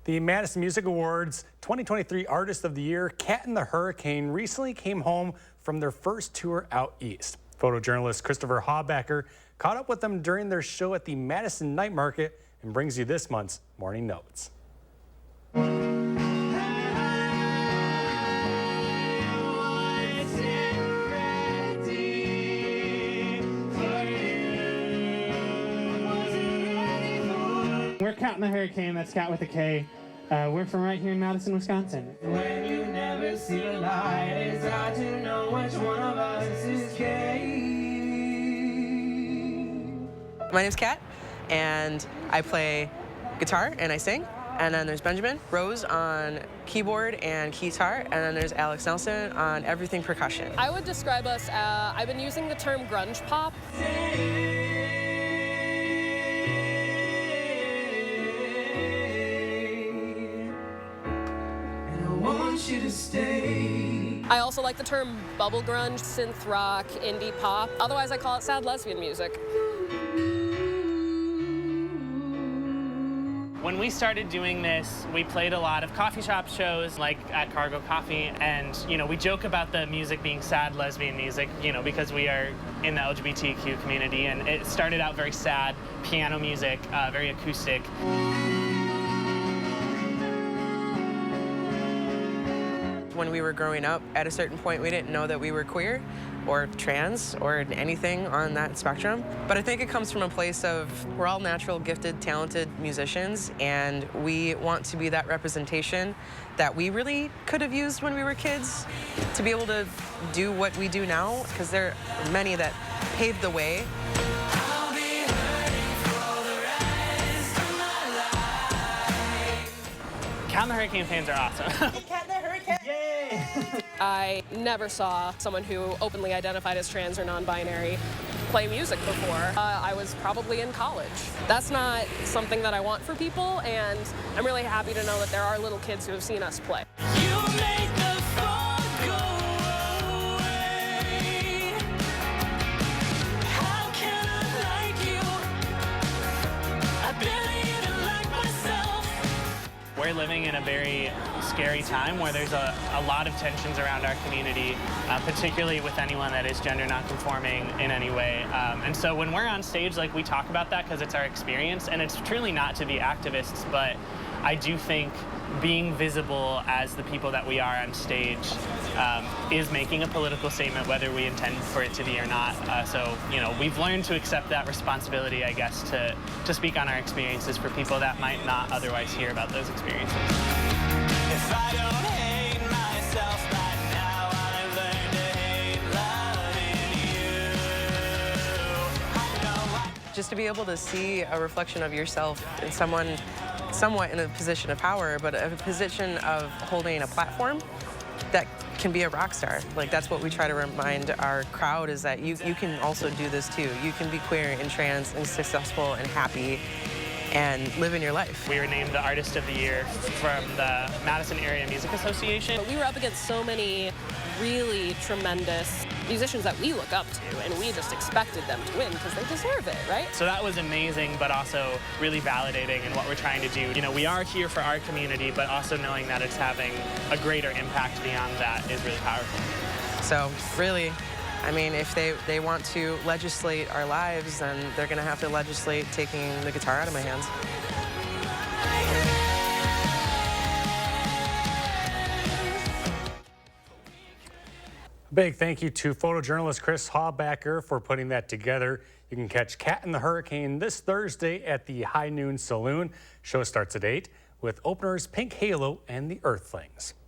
The Madison Music Awards 2023 Artist of the Year, Cat in the Hurricane, recently came home from their first tour out east. Photojournalist Christopher Hawbacker caught up with them during their show at the Madison Night Market and brings you this month's Morning Notes. We're Cat in the Hurricane, that's Cat with a K. We're from right here in Madison, Wisconsin. When you never see the light, it's hard to know which one of us is gay. My name's Kat, and I play guitar and I sing. And then there's Benjamin Rose on keyboard and guitar, and then there's Alex Nelson on everything percussion. I would describe us, I've been using the term grunge pop. You to stay. I also like the term bubble grunge, synth rock, indie pop. Otherwise, I call it sad lesbian music. When we started doing this, we played a lot of coffee shop shows, like at Cargo Coffee, and we joke about the music being sad lesbian music, because we are in the LGBTQ community, and it started out very sad, piano music, very acoustic. When we were growing up, at a certain point, we didn't know that we were queer or trans or anything on that spectrum. But I think it comes from a place of we're all natural, gifted, talented musicians, and we want to be that representation that we really could have used when we were kids to be able to do what we do now, because there are many that paved the way. Cat in the Hurricane fans are awesome. Cat in the Hurricane! Yay! I never saw someone who openly identified as trans or non-binary play music before. I was probably in college. That's not something that I want for people, and I'm really happy to know that there are little kids who have seen us play. We're living in a very scary time where there's a lot of tensions around our community, particularly with anyone that is gender nonconforming in any way. And so when we're on stage, we talk about that because it's our experience, and it's truly not to be activists, but I do think being visible as the people that we are on stage is making a political statement, whether we intend for it to be or not. So we've learned to accept that responsibility, I guess, to speak on our experiences for people that might not otherwise hear about those experiences. If I don't hate myself by now, I've learned to hate loving you. Just to be able to see a reflection of yourself in someone somewhat in a position of power, but a position of holding a platform that can be a rock star. That's what we try to remind our crowd, is that you can also do this too. You can be queer and trans and successful and happy and live in your life. We were named the Artist of the Year from the Madison Area Music Association. But we were up against so many really tremendous musicians that we look up to, and we just expected them to win because they deserve it, right? So that was amazing, but also really validating in what we're trying to do. We are here for our community, but also knowing that it's having a greater impact beyond that is really powerful. So really, if they want to legislate our lives, then they're going to have to legislate taking the guitar out of my hands. Big thank you to photojournalist Chris Hawbacker for putting that together. You can catch Cat in the Hurricane this Thursday at the High Noon Saloon. Show starts at 8 with openers Pink Halo and the Earthlings.